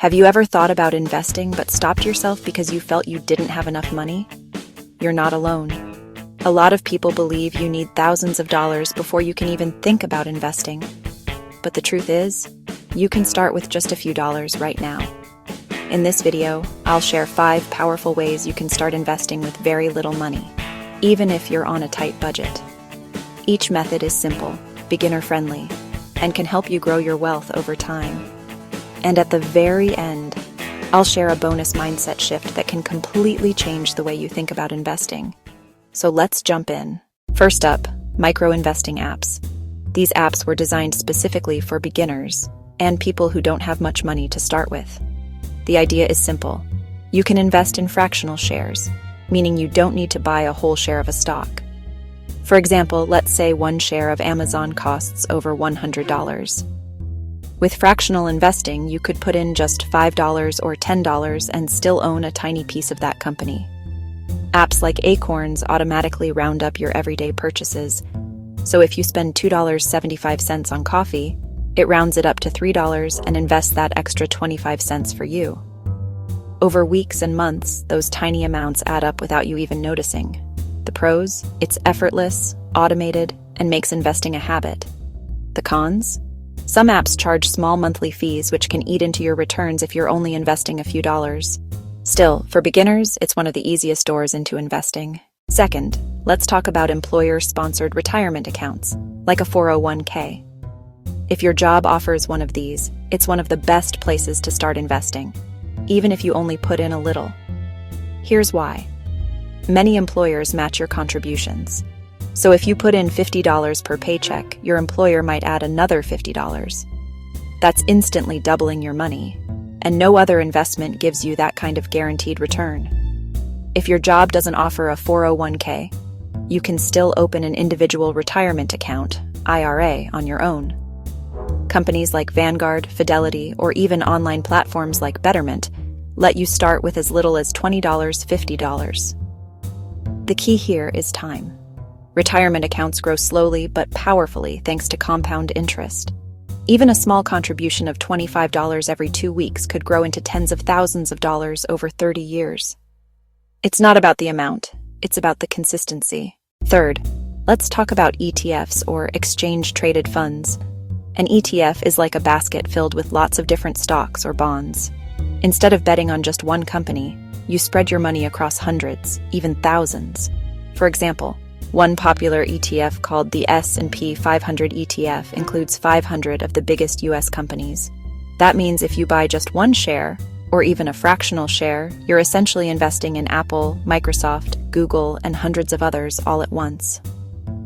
Have you ever thought about investing but stopped yourself because you felt you didn't have enough money? You're not alone. A lot of people believe you need thousands of dollars before you can even think about investing. But the truth is, you can start with just a few dollars right now. In this video, I'll share 5 powerful ways you can start investing with very little money, even if you're on a tight budget. Each method is simple, beginner-friendly, and can help you grow your wealth over time. And at the very end, I'll share a bonus mindset shift that can completely change the way you think about investing. So let's jump in. First up, micro-investing apps. These apps were designed specifically for beginners and people who don't have much money to start with. The idea is simple. You can invest in fractional shares, meaning you don't need to buy a whole share of a stock. For example, let's say one share of Amazon costs over $100. With fractional investing, you could put in just $5 or $10 and still own a tiny piece of that company. Apps like Acorns automatically round up your everyday purchases. So if you spend $2.75 on coffee, it rounds it up to $3 and invests that extra 25 cents for you. Over weeks and months, those tiny amounts add up without you even noticing. The pros? It's effortless, automated, and makes investing a habit. The cons? Some apps charge small monthly fees which can eat into your returns if you're only investing a few dollars. Still, for beginners, it's one of the easiest doors into investing. Second, let's talk about employer-sponsored retirement accounts, like a 401k. If your job offers one of these, it's one of the best places to start investing, even if you only put in a little. Here's why. Many employers match your contributions. So if you put in $50 per paycheck, your employer might add another $50. That's instantly doubling your money, and no other investment gives you that kind of guaranteed return. If your job doesn't offer a 401k, you can still open an individual retirement account, IRA, on your own. Companies like Vanguard, Fidelity, or even online platforms like Betterment let you start with as little as $20, $50. The key here is time. Retirement accounts grow slowly but powerfully thanks to compound interest. Even a small contribution of $25 every 2 weeks could grow into tens of thousands of dollars over 30 years. It's not about the amount, it's about the consistency. Third, let's talk about ETFs, or exchange-traded funds. An ETF is like a basket filled with lots of different stocks or bonds. Instead of betting on just one company, you spread your money across hundreds, even thousands. For example, one popular ETF called the S&P 500 ETF includes 500 of the biggest US companies. That means if you buy just one share, or even a fractional share, you're essentially investing in Apple, Microsoft, Google, and hundreds of others all at once.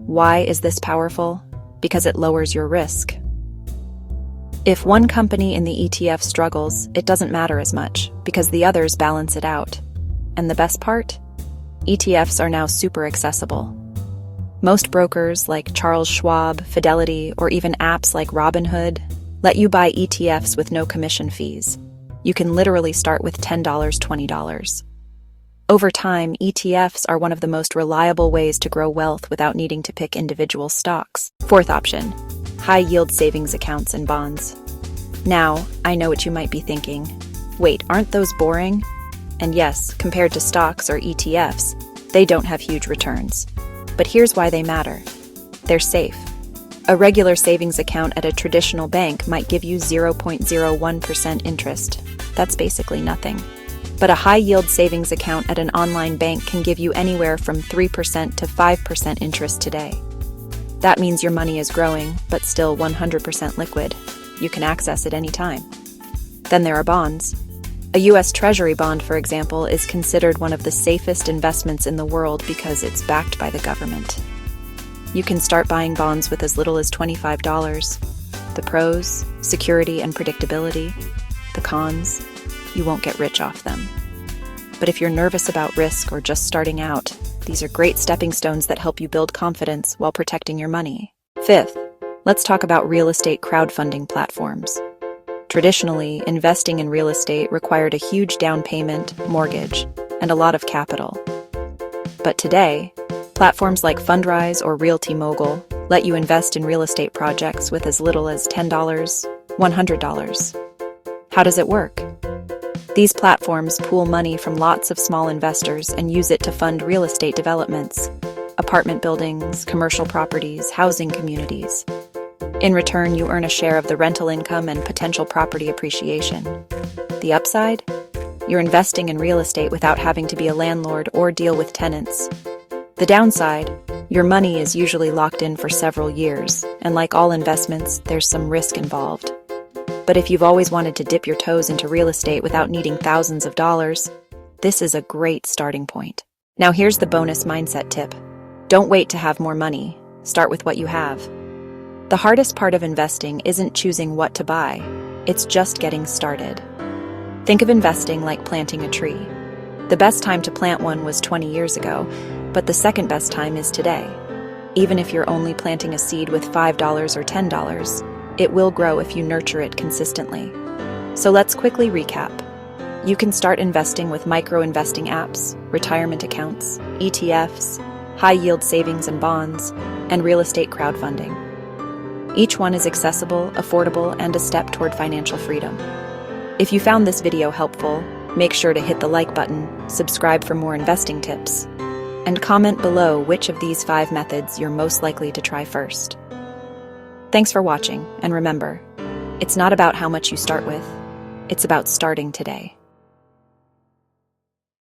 Why is this powerful? Because it lowers your risk. If one company in the ETF struggles, it doesn't matter as much, because the others balance it out. And the best part? ETFs are now super accessible. Most brokers like Charles Schwab, Fidelity, or even apps like Robinhood let you buy ETFs with no commission fees. You can literally start with $10, $20. Over time, ETFs are one of the most reliable ways to grow wealth without needing to pick individual stocks. Fourth option, high-yield savings accounts and bonds. Now, I know what you might be thinking. Wait, aren't those boring? And yes, compared to stocks or ETFs, they don't have huge returns. But here's why they matter. They're safe. A regular savings account at a traditional bank might give you 0.01% interest. That's basically nothing. But a high-yield savings account at an online bank can give you anywhere from 3% to 5% interest today. That means your money is growing, but still 100% liquid. You can access it anytime. Then there are bonds. A US Treasury bond, for example, is considered one of the safest investments in the world because it's backed by the government. You can start buying bonds with as little as $25. The pros, security and predictability. The cons, you won't get rich off them. But if you're nervous about risk or just starting out, these are great stepping stones that help you build confidence while protecting your money. Fifth, let's talk about real estate crowdfunding platforms. Traditionally, investing in real estate required a huge down payment, mortgage, and a lot of capital. But today, platforms like Fundrise or Realty Mogul let you invest in real estate projects with as little as $10, $100. How does it work? These platforms pool money from lots of small investors and use it to fund real estate developments, apartment buildings, commercial properties, housing communities. In return, you earn a share of the rental income and potential property appreciation. The upside? You're investing in real estate without having to be a landlord or deal with tenants. The downside? Your money is usually locked in for several years, and like all investments, there's some risk involved. But if you've always wanted to dip your toes into real estate without needing thousands of dollars, this is a great starting point. Now here's the bonus mindset tip. Don't wait to have more money. Start with what you have. The hardest part of investing isn't choosing what to buy. It's just getting started. Think of investing like planting a tree. The best time to plant one was 20 years ago, but the second best time is today. Even if you're only planting a seed with $5 or $10, it will grow if you nurture it consistently. So let's quickly recap. You can start investing with micro-investing apps, retirement accounts, ETFs, high-yield savings and bonds, and real estate crowdfunding. Each one is accessible, affordable, and a step toward financial freedom. If you found this video helpful, make sure to hit the like button, subscribe for more investing tips, and comment below which of these 5 methods you're most likely to try first. Thanks for watching, and remember, it's not about how much you start with, it's about starting today.